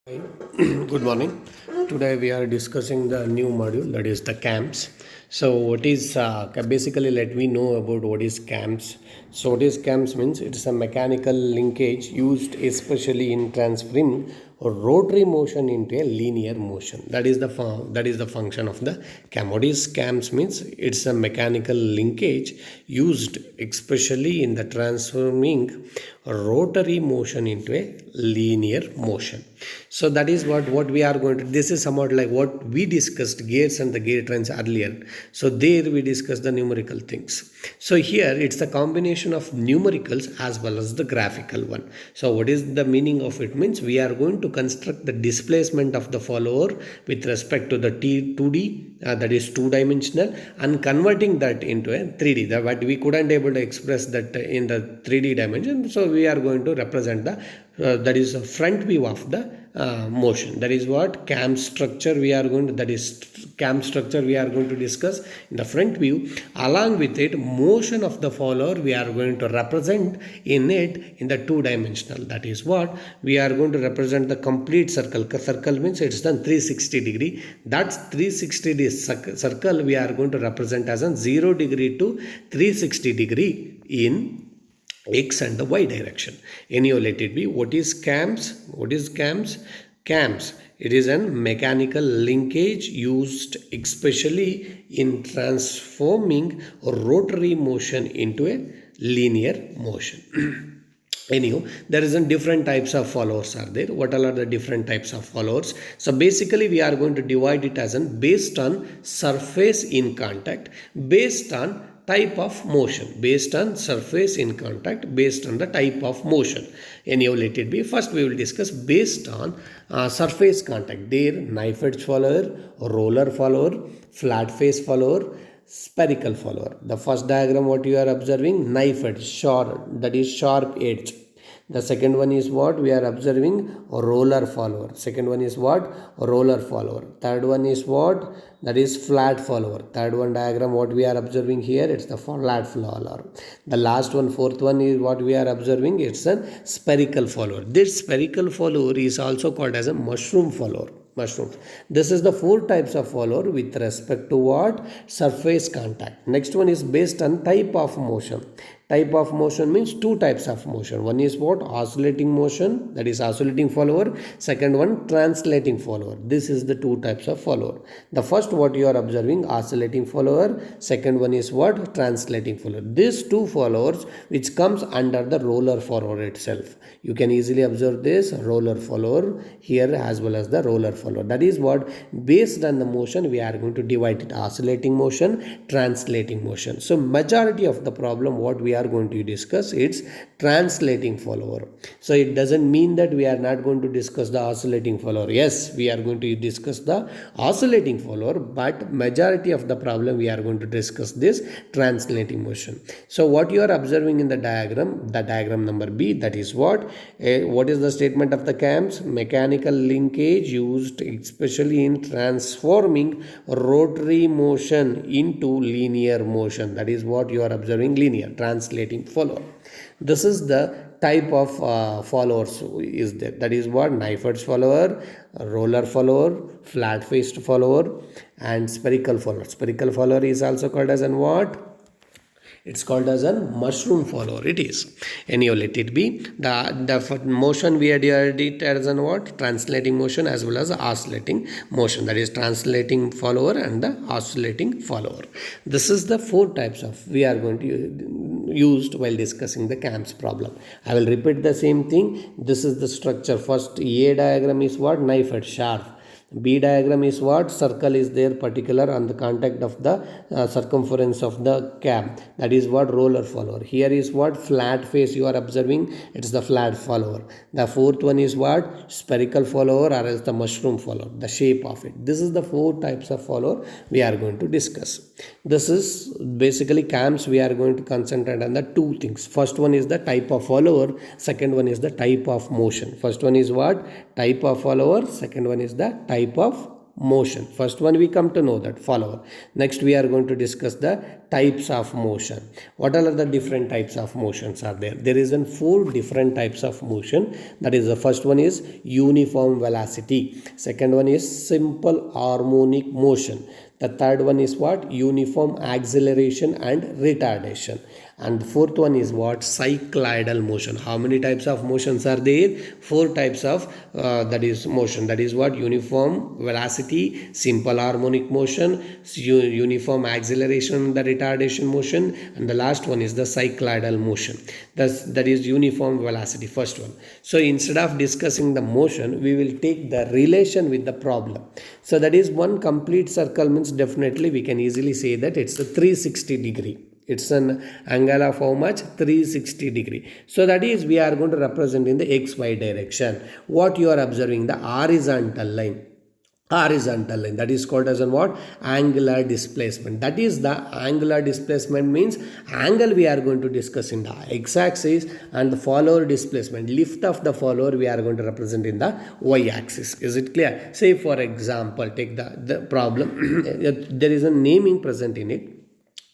Hi. Good morning. Today we are discussing the new module, that is the camps. So what is basically, let me know about what is camps. So what is camps means it's a mechanical linkage used especially in transferring a rotary motion into a linear motion. That is the function of the cam. What is camps means it's a mechanical linkage used especially in the transforming a rotary motion into a linear motion. So that is what we are going to, this is somewhat like what we discussed gears and the gear trains earlier. So there we discussed the numerical things. So here it's a combination of numericals as well as the graphical one. So what is the meaning of it means we are going to construct the displacement of the follower with respect to the 2D, that is two dimensional, and converting that into a 3D, but we couldn't able to express that in the 3D dimension. So we are going to represent the that is a front view of the motion. That is what cam structure we are going to, that is cam structure we are going to discuss in the front view. Along with it, motion of the follower we are going to represent in it in the two dimensional. That is what we are going to represent the complete circle. Circle means it's done 360 degree. That's 360 degree circle we are going to represent as a 0 degree to 360 degree in x and the y direction. Anyhow, let it be. What is cams? What is cams? Cams, it is a mechanical linkage used especially in transforming a rotary motion into a linear motion. Anyhow, there is a different types of followers are there. What all are the different types of followers? So basically we are going to divide it as an based on surface in contact, based on type of motion, based on surface in contact, based on the type of motion. Anyhow, let it be. First we will discuss based on surface contact. There knife edge follower, roller follower, flat face follower, spherical follower. The first diagram what you are observing, knife edge, sharp, that is sharp edge. The second one is what we are observing, roller follower. Second one is what, roller follower. Third one is what, that is flat follower. Third one diagram what we are observing here, it's the flat follower. The last one, fourth one is what we are observing, it's a spherical follower. This spherical follower is also called as a mushroom follower. Mushrooms. This is the four types of follower with respect to what, surface contact. Next one is based on type of motion. Type of motion means two types of motion. One is what, oscillating motion, that is oscillating follower. Second one, translating follower. This is the two types of follower. The first what you are observing, oscillating follower. Second one is what, translating follower. These two followers which comes under the roller follower itself. You can easily observe this roller follower here as well as the roller follower. That is what, based on the motion we are going to divide it, oscillating motion, translating motion. So majority of the problem what we are going to discuss, it's translating follower. So it doesn't mean that we are not going to discuss the oscillating follower. Yes, we are going to discuss the oscillating follower, but majority of the problem we are going to discuss this translating motion. So what you are observing in the diagram number B, that is what is the statement of the cams? Mechanical linkage used especially in transforming rotary motion into linear motion. That is what you are observing, linear, translating follower. This is the type of followers is there. That is what, knife edge follower, roller follower, flat faced follower, and spherical follower. Spherical follower is also called as an what? It's called as a mushroom follower. It is. Anyhow, let it be. The motion we had it as an what? Translating motion as well as oscillating motion. That is translating follower and the oscillating follower. This is the four types of we are going to used while discussing the cams problem. I will repeat the same thing. This is the structure. First A diagram is what? Knife edge, sharp. B diagram is what? Circle is there particular on the contact of the circumference of the cam. That is what? Roller follower. Here is what? Flat face you are observing. It's the flat follower. The fourth one is what? Spherical follower or else the mushroom follower. The shape of it. This is the four types of follower we are going to discuss. This is basically cams. We are going to concentrate on the two things. First one is the type of follower. Second one is the type of motion. First one is what? Type of follower. Second one is the type of motion. First one we come to know that follower. Next we are going to discuss the types of motion. What are the different types of motions are there? There is 4 different types of motion. That is, the first one is uniform velocity. Second one is simple harmonic motion. The third one is what? Uniform acceleration and retardation. And the fourth one is what? Cycloidal motion. How many types of motions are there? 4 types of that is motion. That is what? Uniform velocity, simple harmonic motion, uniform acceleration, the retardation motion, and the last one is the cycloidal motion. That is uniform velocity, first one. So instead of discussing the motion, we will take the relation with the problem. So that is one complete circle means definitely we can easily say that it's a 360 degree. It's an angle of how much? 360 degree. So that is we are going to represent in the XY direction. What you are observing? The horizontal line. Horizontal line, that is called as an what? Angular displacement. That is the angular displacement means angle we are going to discuss in the x-axis, and the follower displacement, lift of the follower, we are going to represent in the y-axis. Is it clear? Say for example, take the problem. There is a naming present in it.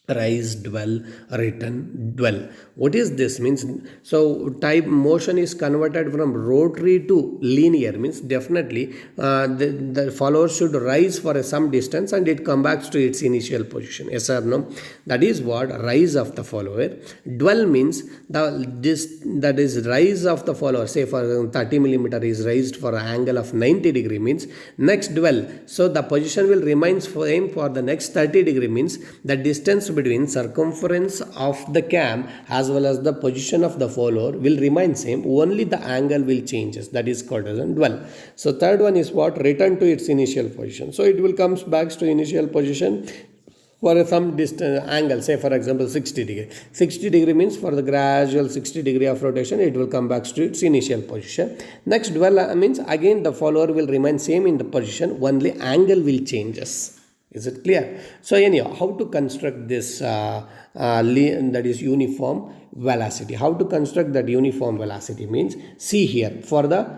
Rise, dwell, return, dwell. What is this means? So type motion is converted from rotary to linear means definitely the follower should rise for some distance and it come back to its initial position. Yes or no? That is what? Rise of the follower. Dwell means that is rise of the follower. Say for 30 millimeter is raised for an angle of 90 degree means next dwell. So the position will remain same for the next 30 degree means the distance between circumference of the cam as well as the position of the follower will remain same, only the angle will changes. That is called as a dwell. So third one is what? Return to its initial position. So it will comes back to initial position for some distance angle, say for example 60 degree. 60 degree means for the gradual 60 degree of rotation it will come back to its initial position. Next dwell means again the follower will remain same in the position, only angle will changes. Is it clear? So anyhow, how to construct this that is uniform velocity? How to construct that uniform velocity means, see here, for the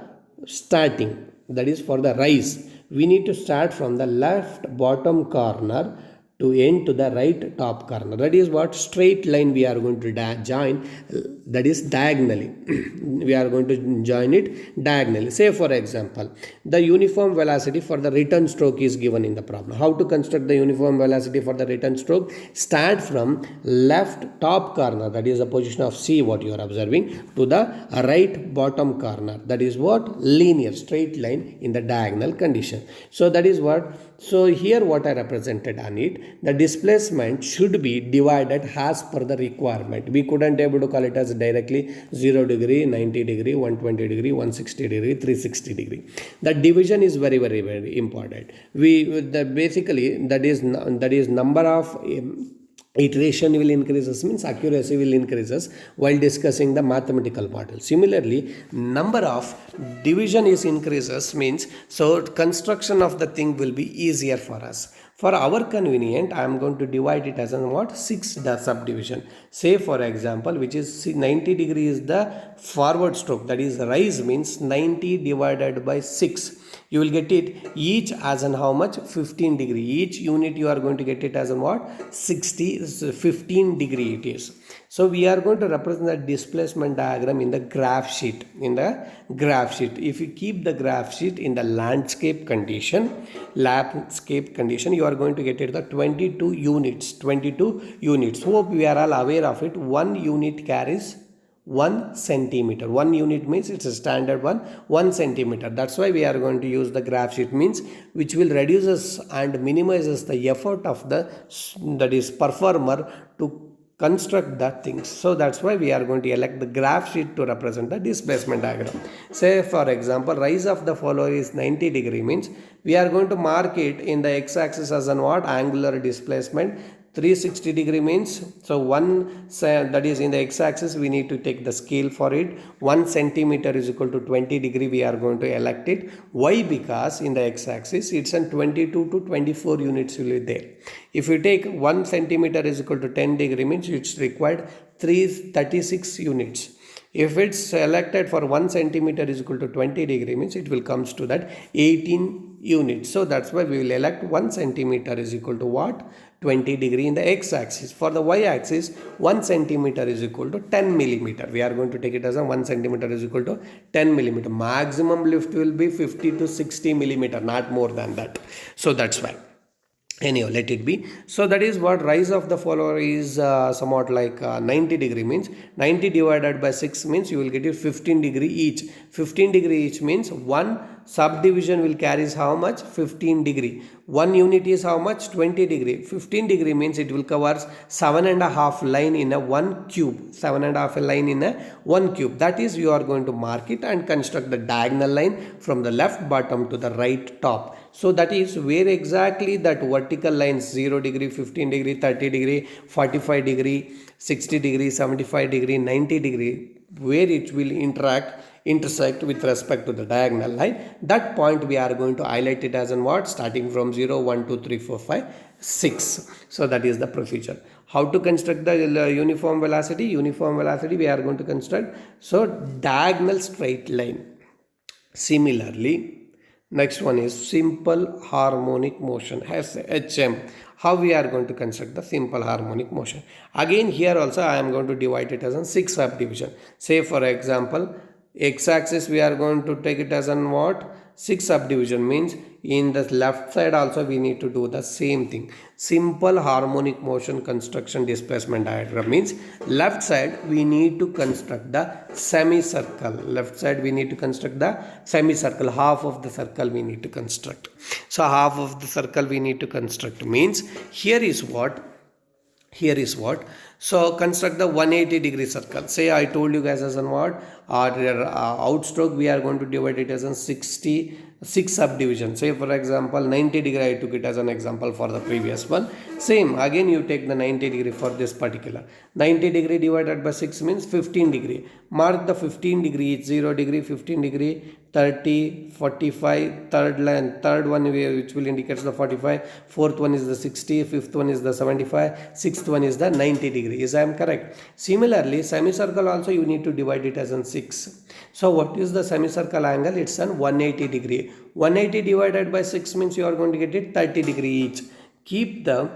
starting, that is for the rise, we need to start from the left bottom corner to end to the right top corner. That is what? Straight line we are going to join, that is diagonally. We are going to join it diagonally. Say for example, the uniform velocity for the return stroke is given in the problem. How to construct the uniform velocity for the return stroke? Start from left top corner, that is the position of C what you are observing, to the right bottom corner. That is what? Linear, straight line in the diagonal condition. So that is what? So here what I represented on it, the displacement should be divided as per the requirement. We couldn't able to call it as directly 0 degree, 90 degree, 120 degree, 160 degree, 360 degree. That division is very, very, very important. Basically that is number of iteration will increases means accuracy will increases while discussing the mathematical model. Similarly, number of division is increases means so construction of the thing will be easier for us. For our convenient, I am going to divide it as what? 6 the subdivision. Say for example, which is 90 degree is the forward stroke, that is rise means 90 divided by 6. You will get it each as an how much? 15 degree. Each unit you are going to get it as an what? 15 degree it is. So we are going to represent the displacement diagram in the graph sheet. If you keep the graph sheet in the landscape condition, you are going to get it the 22 units. Hope we are all aware of it. 1 unit carries 1 centimeter. 1 unit means it's a standard 1 centimeter. That's why we are going to use the graph sheet means which will reduces and minimizes the effort of the performer to construct that things. So that's why we are going to elect the graph sheet to represent the displacement diagram. Say for example, rise of the follower is 90 degree means we are going to mark it in the x-axis as an what? Angular displacement. 360 degree means so that is in the x-axis we need to take the scale for it. 1 centimeter is equal to 20 degree we are going to elect it. Why? Because in the x-axis it's an 22 to 24 units will be there. If you take 1 centimeter is equal to 10 degree means it's required 36 units. If it's selected for 1 centimeter is equal to 20 degree, means it will comes to that 18 units. So that's why we will elect 1 centimeter is equal to what? 20 degree in the x-axis. For the y-axis, 1 centimeter is equal to 10 millimeter. We are going to take it as a 1 centimeter is equal to 10 millimeter. Maximum lift will be 50 to 60 millimeter, not more than that. So that's why. Anyhow, let it be. So that is what rise of the follower is somewhat like 90 degree, means 90 divided by 6 means you will get it 15 degree each. 15 degree each means one subdivision will carries how much? 15 degree. One unit is how much? 20 degree. 15 degree means it will cover 7.5 line in a one cube. 7.5 line in a one cube. That is, you are going to mark it and construct the diagonal line from the left bottom to the right top. So that is where exactly that vertical lines 0 degree, 15 degree, 30 degree, 45 degree, 60 degree, 75 degree, 90 degree, where it will intersect with respect to the diagonal line. That point we are going to highlight it as in what? Starting from 0, 1, 2, 3, 4, 5, 6. So that is the procedure. How to construct the uniform velocity? Uniform velocity we are going to construct. So diagonal straight line. Similarly, next one is simple harmonic motion, SHM. How we are going to construct the simple harmonic motion? Again, here also I am going to divide it as a 6 subdivision. Say for example, x-axis we are going to take it as an what? 6 subdivision, means in the left side also we need to do the same thing. Simple harmonic motion construction displacement diagram means left side we need to construct the semicircle. Left side we need to construct the semicircle. Half of the circle we need to construct. So half of the circle we need to construct means here is what? Here is what? So construct the 180 degree circle. Say I told you guys as an what? Outstroke we are going to divide it as a 66 subdivision. Say for example 90 degree, I took it as an example for the previous one. Same again you take the 90 degree for this particular. 90 degree divided by 6 means 15 degree. Mark the 15 degree, 0 degree, 15 degree, 30, 45, third one which will indicate the 45, fourth one is the 60, fifth one is the 75, sixth one is the 90 degree. Is I am correct? Similarly, semicircle also you need to divide it as in 6. So what is the semicircle angle? It's an 180 degree. 180 divided by 6 means you are going to get it 30 degree each. Keep the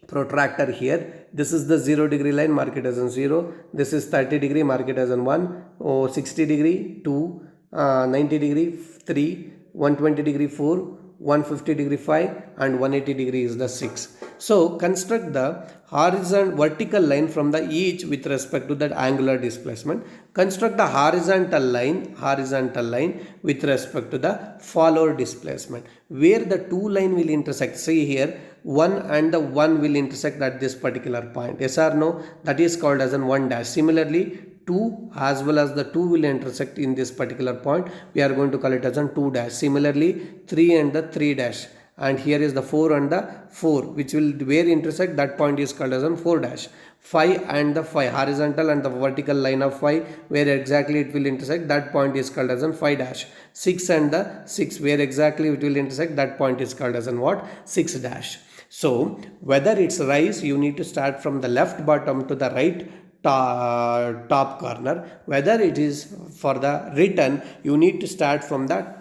protractor here. This is the 0 degree line, mark it as in 0. This is 30 degree, mark it as in 1. 60 degree 2, 90 degree 3, 120 degree 4, 150 degree 5, and 180 degree is the 6. So construct the vertical line from the each with respect to that angular displacement. Construct the horizontal line with respect to the follower displacement, where the two line will intersect. See here, 1 and the 1 will intersect at this particular point. Yes or no? That is called as an 1 dash. Similarly, 2 as well as the 2 will intersect in this particular point. We are going to call it as an 2 dash. Similarly, 3 and the 3 dash. And here is the 4 and the 4, which will where intersect, that point is called as an 4 dash. 5 and the 5, horizontal and the vertical line of 5, where exactly it will intersect, that point is called as an 5 dash. 6 and the 6, where exactly it will intersect, that point is called as an what? 6 dash. So whether it's rise, you need to start from the left bottom to the right top corner. Whether it is for the return, you need to start from the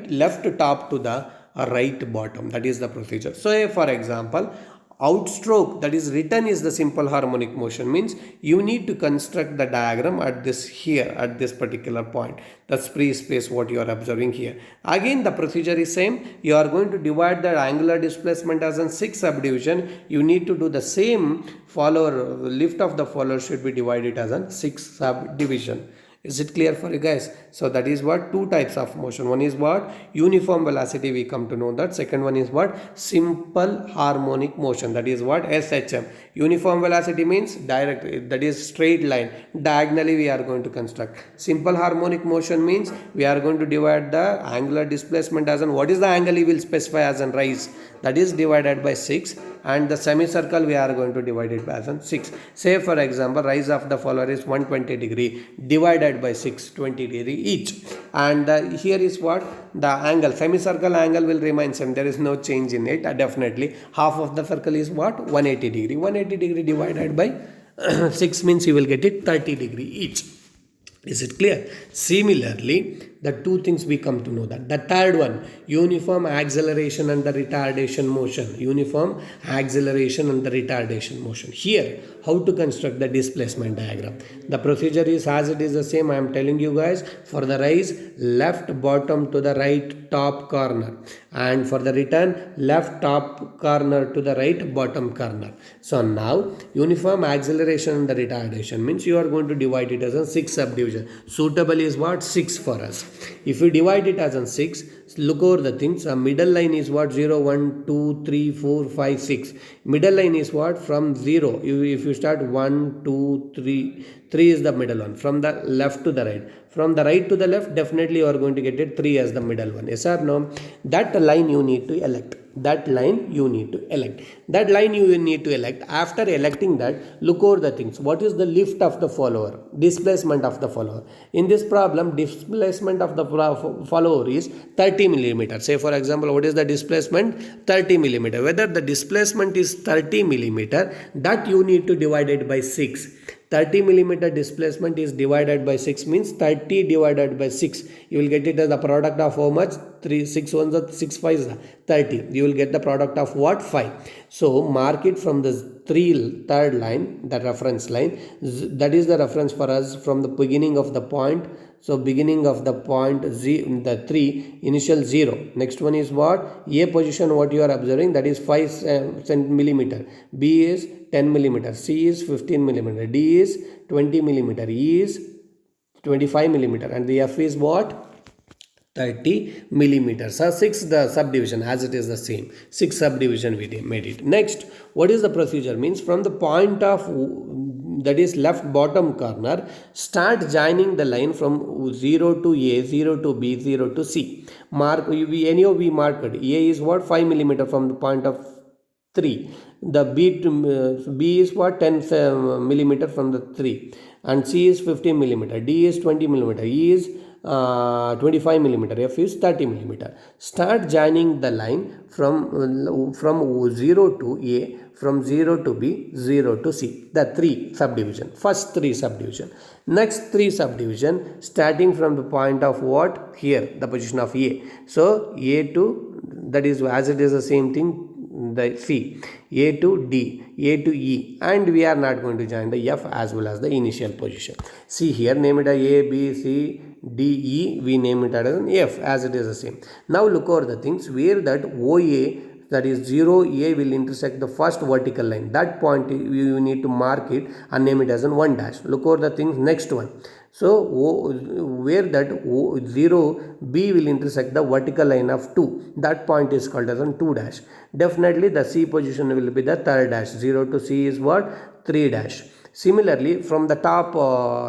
left top to the right bottom. That is the procedure. So for example, outstroke, that is return, is the simple harmonic motion, means you need to construct the diagram at this particular point, the free space what you are observing here. Again the procedure is same. You are going to divide the angular displacement as in 6 subdivision. You need to do the same. Follower, lift of the follower should be divided as in 6 subdivision. Is it clear for you guys? So that is what? Two types of motion. One is what? Uniform velocity, we come to know that. Second one is what? Simple harmonic motion. That is what? SHM. Uniform velocity means direct, that is straight line. Diagonally we are going to construct. Simple harmonic motion means we are going to divide the angular displacement as in what is the angle we will specify as in rise. That is divided by 6. And the semicircle we are going to divide it by 6. Say for example, rise of the follower is 120 degree divided by 6, 20 degree each. And here is what? The angle, semicircle angle will remain same. There is no change in it. Definitely half of the circle is what? 180 degree. 180 degree divided by 6 means you will get it 30 degree each. Is it clear? Similarly, the two things we come to know that. The third one, uniform acceleration and the retardation motion. Uniform acceleration and the retardation motion. Here, how to construct the displacement diagram. The procedure is as it is the same. I am telling you guys, for the rise, left bottom to the right top corner. And for the return, left top corner to the right bottom corner. So now, uniform acceleration and the retardation means you are going to divide it as a 6 subdivision. Suitable is what? 6 for us. If we divide it as a 6, look over the things. A middle line is what? 0, 1, 2, 3, 4, 5, 6. Middle line is what? From 0. If you start 1, 2, 3, 3 is the middle one. From the left to the right. From the right to the left, definitely you are going to get it 3 as the middle one. Yes or no? That line you need to elect. That line you need to elect. That line you need to elect. After electing that, look over the things. What is the lift of the follower? Displacement of the follower. In this problem, displacement of the follower is 30 millimeter. Say for example, what is the displacement? 30 millimeter. Whether the displacement is 30 millimeter, that you need to divide it by 6. 30 millimeter displacement is divided by 6 means 30 divided by 6. You will get it as the product of how much? 3, 6 ones are 6 5s 30. You will get the product of what? 5. So mark it from the third line, the reference line. That is the reference for us from the beginning of the point. So beginning of the point the 3, initial 0. Next one is what? A position what you are observing, that is 5 millimeter. B is 10 millimeter. C is 15 millimeter. D is 20 millimeter. E is 25 millimeter. And the F is what? 30 millimeters. So 6 the subdivision as it is the same. 6 subdivision we made it. Next, what is the procedure? Means from the point of that is left bottom corner, start joining the line from 0 to A, 0 to B, 0 to C. Mark, anyhow we marked. A is what? 5 millimeter from the point of 3. The B is what? 10 millimeter from the 3. And C is 15 millimeter. D is 20 millimeter. E is 25 millimeter. F is 30 millimeter. Start joining the line from 0 to A, from 0 to B, 0 to C. The 3 subdivision. First 3 subdivision. Next 3 subdivision starting from the point of what? Here, the position of A. So A to, that is as it is the same thing, the C, A to D, A to E, and we are not going to join the F as well as the initial position. See here, name it as A, B, C, D, E, we name it as an F as it is the same. Now look over the things where that OA, that is 0A will intersect the first vertical line. That point you need to mark it and name it as an 1 dash. Look over the things, next one. So where that 0B will intersect the vertical line of 2, that point is called as an 2 dash. Definitely the C position will be the third dash. 0 to C is what? 3 dash. Similarly, from the top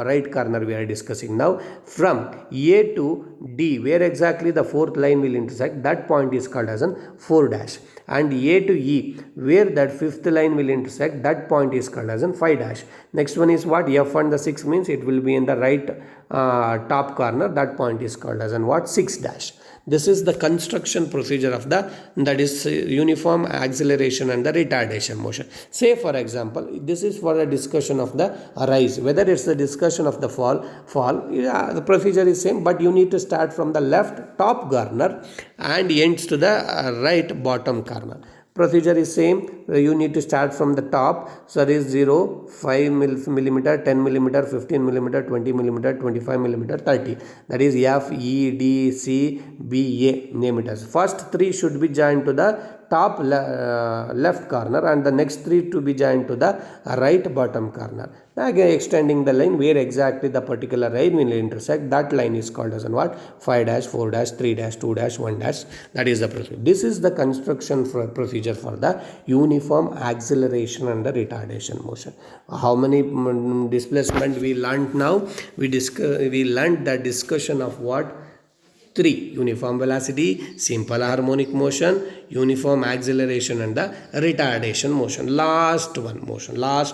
right corner we are discussing now, from A to D, where exactly the fourth line will intersect, that point is called as an 4 dash. And A to E, where that fifth line will intersect, that point is called as an 5 dash. Next one is what? F and the 6 means it will be in the right top corner, that point is called as an what? 6 dash. This is the construction procedure of the, that is uniform acceleration and the retardation motion. Say for example, this is for the discussion of the rise. Whether it's the discussion of the fall, yeah, the procedure is same, but you need to start from the left top corner and ends to the right bottom corner. Procedure is same. You need to start from the top. So there is 0, 5 millimeter, 10 millimeter, 15 millimeter, 20 millimeter, 25 millimeter, 30. That is F, E, D, C, B, A. Name it as. First 3 should be joined to the top left corner and the next 3 to be joined to the right bottom corner. Again extending the line where exactly the particular line will intersect, that line is called as an what? 5 dash, 4 dash, 3 dash, 2 dash, 1 dash. That is the procedure. This is the construction procedure for the uniform acceleration and the retardation motion. How many displacement we learned now? We learned the discussion of what? 3. Uniform velocity, simple harmonic motion, uniform acceleration and the retardation motion. Last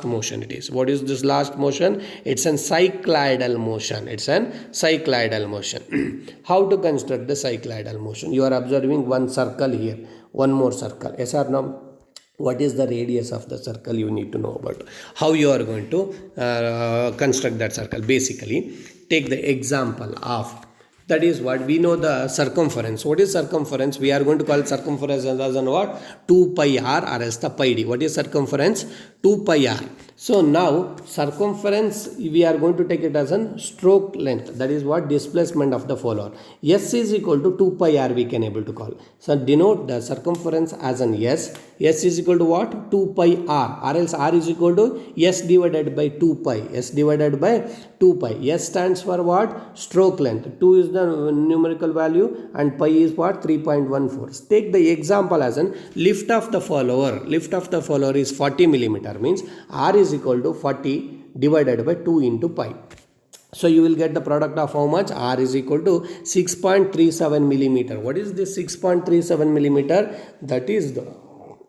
motion it is. What is this last motion? It's an cycloidal motion. It's an cycloidal motion. How to construct the cycloidal motion? You are observing one circle here, one more circle. Yes or no? what is the radius of the circle, you need to know about how you are going to construct that circle. Basically, take the example of, that is what we know, the circumference. What is circumference? We are going to call circumference as an what? 2 pi r or as the pi d. What is circumference? 2 pi r. So now circumference, we are going to take it as a stroke length, that is what? Displacement of the follower. S is equal to 2 pi r, we can able to call. So denote the circumference as an S. S is equal to what? 2 pi r, or else r is equal to S divided by 2 pi. S divided by 2 pi. S stands for what? Stroke length. 2 is the numerical value and pi is what? 3.14. Take the example as an lift of the follower. Lift of the follower is 40 millimeter, means r is equal to 40 divided by 2 into pi. So you will get the product of how much? R is equal to 6.37 millimeter. What is this 6.37 millimeter? That is the,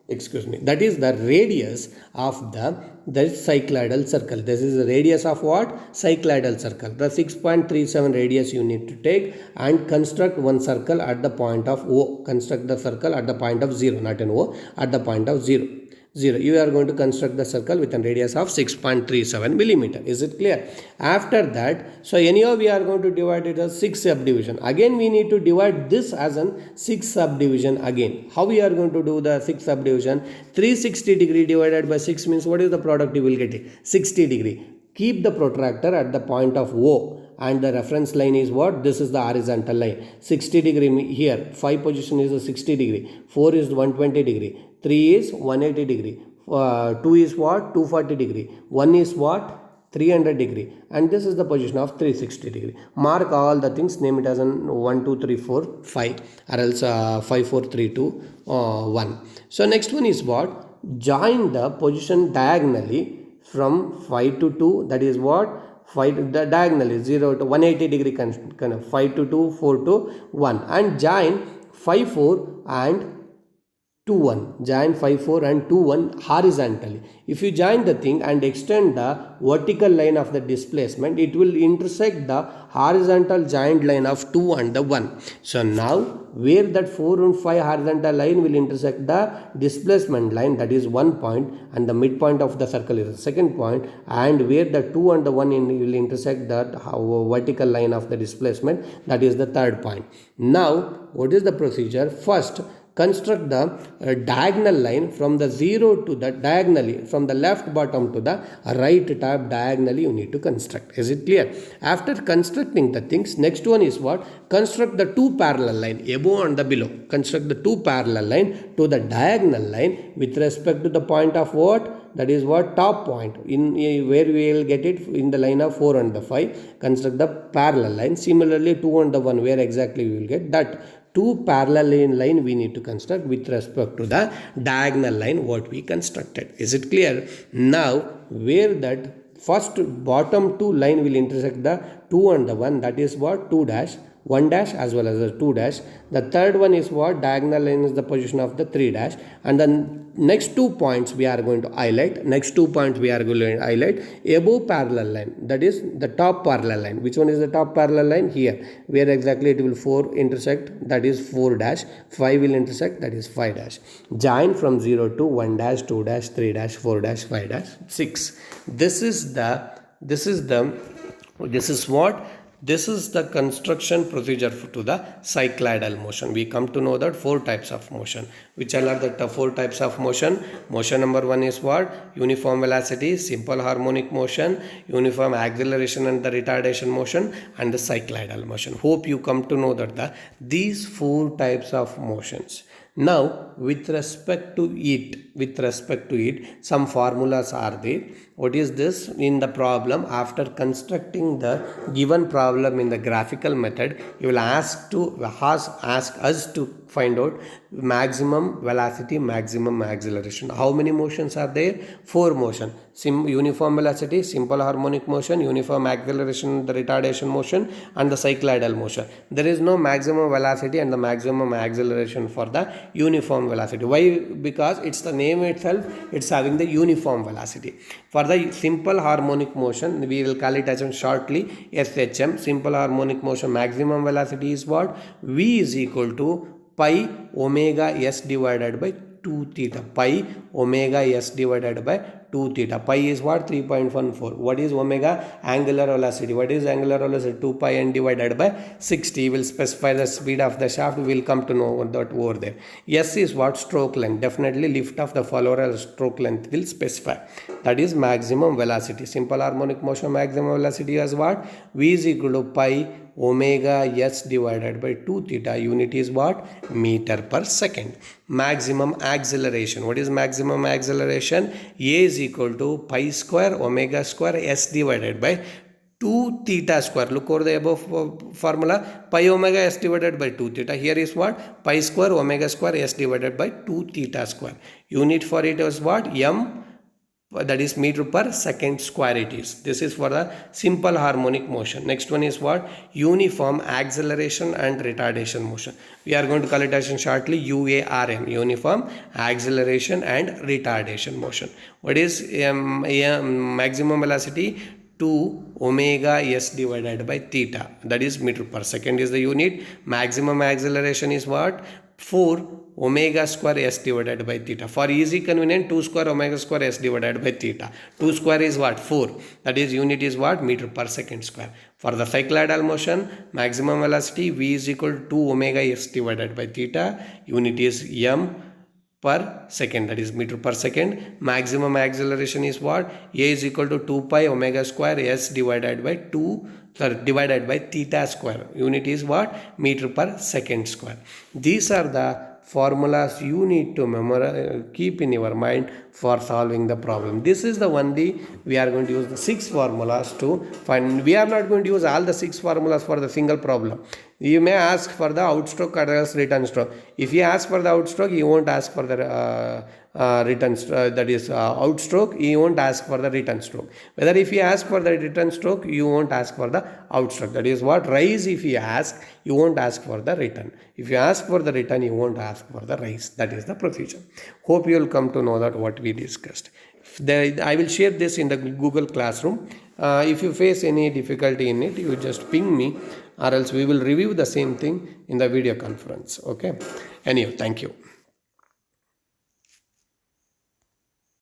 that is the radius of the cycloidal circle. This is the radius of what? Cycloidal circle. The 6.37 radius you need to take and construct one circle at the point of O. Construct the circle at the point of 0, not an O, at the point of 0. You are going to construct the circle with a radius of 6.37 millimeter. Is it clear? After that, so anyhow we are going to divide it as 6 subdivision. Again we need to divide this as an 6 subdivision again. How we are going to do the 6 subdivision? 360 degree divided by 6 means what is the product you will get? 60 degree. Keep the protractor at the point of O. And the reference line is what? This is the horizontal line. 60 degree here. 5 position is the 60 degree. 4 is 120 degree. 3 is 180 degree. 2 is what? 240 degree. 1 is what? 300 degree. And this is the position of 360 degree. Mark all the things. Name it as an 1, 2, 3, 4, 5. Or else 5, 4, 3, 2, 1. So next one is what? Join the position diagonally from 5 to 2. That is what? 5 the diagonally 0 to 180 degree kind of 5 to 2, 4 to 1, and join 5, 4 and 2, 1. Join 5, 4 and 2, 1 horizontally. If you join the thing and extend the vertical line of the displacement, it will intersect the horizontal joint line of 2 and the 1. So now where that 4 and 5 horizontal line will intersect the displacement line, that is 1 point, and the midpoint of the circle is the second point, and where the 2 and the 1 will intersect that vertical line of the displacement, that is the third point. Now what is the procedure? First, construct the diagonal line from the 0 to the diagonally, from the left bottom to the right top diagonally you need to construct. Is it clear? After constructing the things, next one is what? Construct the two parallel line above and the below. Construct the two parallel line to the diagonal line with respect to the point of what? That is what? Top point, in where we will get it in the line of 4 and the 5. Construct the parallel line. Similarly 2 and the 1, where exactly we will get that. Two parallel line we need to construct with respect to the diagonal line what we constructed. Is it clear? Now where that first bottom two line will intersect the 2 and the 1, that is what? 2 dash, 1 dash as well as the 2 dash. The third one is what? Diagonal line is the position of the 3 dash, and then next 2 points we are going to highlight. Next 2 points we are going to highlight above parallel line, that is the top parallel line. Which one is the top parallel line? Here, where exactly it will 4 intersect, that is 4 dash, 5 will intersect, that is 5 dash. Join from 0 to 1 dash, 2 dash, 3 dash, 4 dash, 5 dash, 6. This is what? This is the construction procedure to the cycloidal motion. We come to know that 4 types of motion. Which are the 4 types of motion? Motion number 1 is what? Uniform velocity, simple harmonic motion, uniform acceleration and the retardation motion, and the cycloidal motion. Hope you come to know that these 4 types of motions. Now with respect to it, some formulas are there. What is this? In the problem, after constructing the given problem in the graphical method, you will ask us to find out maximum velocity, maximum acceleration. How many motions are there? 4 motion. Uniform velocity, simple harmonic motion, uniform acceleration, the retardation motion, and the cycloidal motion. There is no maximum velocity and the maximum acceleration for the uniform velocity. Why? Because it's the name itself, it's having the uniform velocity. For the simple harmonic motion, we will call it as shortly SHM. Simple harmonic motion maximum velocity is what? V is equal to pi omega s divided by 2 theta. Pi omega s divided by 2 theta. Pi is what? 3.14. What is omega? Angular velocity. What is angular velocity? 2 pi n divided by 60. Will specify the speed of the shaft. We will come to know that over there. S is what? Stroke length. Definitely lift of the follower stroke length will specify. That is maximum velocity. Simple harmonic motion maximum velocity is what? V is equal to pi omega s divided by 2 theta. Unit is what? Meter per second. Maximum acceleration. What is maximum acceleration? A is equal to pi square omega square s divided by 2 theta square. Look over the above formula. Pi omega s divided by 2 theta. Here is what? Pi square omega square s divided by 2 theta square. Unit for it is what? M, that is meter per second square it is. This is for the simple harmonic motion. Next one is what? Uniform acceleration and retardation motion. We are going to call it as shortly UARM, uniform acceleration and retardation motion. What is maximum velocity? 2 omega s divided by theta, that is meter per second is the unit. Maximum acceleration is what? 4 omega square s divided by theta. For easy convenience, 2 square omega square s divided by theta. 2 square is what? 4. That is unit is what? Meter per second square. For the cycloidal motion, maximum velocity V is equal to 2 omega s divided by theta. Unit is m per second, that is meter per second. Maximum acceleration is what? A is equal to 2 pi omega square s divided by divided by theta square. Unit is what? Meter per second square. These are the formulas you need to memorize, keep in your mind for solving the problem. This is the only we are going to use the 6 formulas to find. We are not going to use all the 6 formulas for the single problem. You may ask for the outstroke or else return stroke. If you ask for the outstroke, you won't ask for the return that is outstroke. You won't ask for the return stroke. Whether if you ask for the return stroke, you won't ask for the outstroke. That is what? Rise if you ask, you won't ask for the return. If you ask for the return, you won't ask for the rise. That is the procedure. Hope you will come to know that what we discussed. I will share this in the Google Classroom. If you face any difficulty in it, you just ping me, or else we will review the same thing in the video conference. Okay. Anyhow, thank you.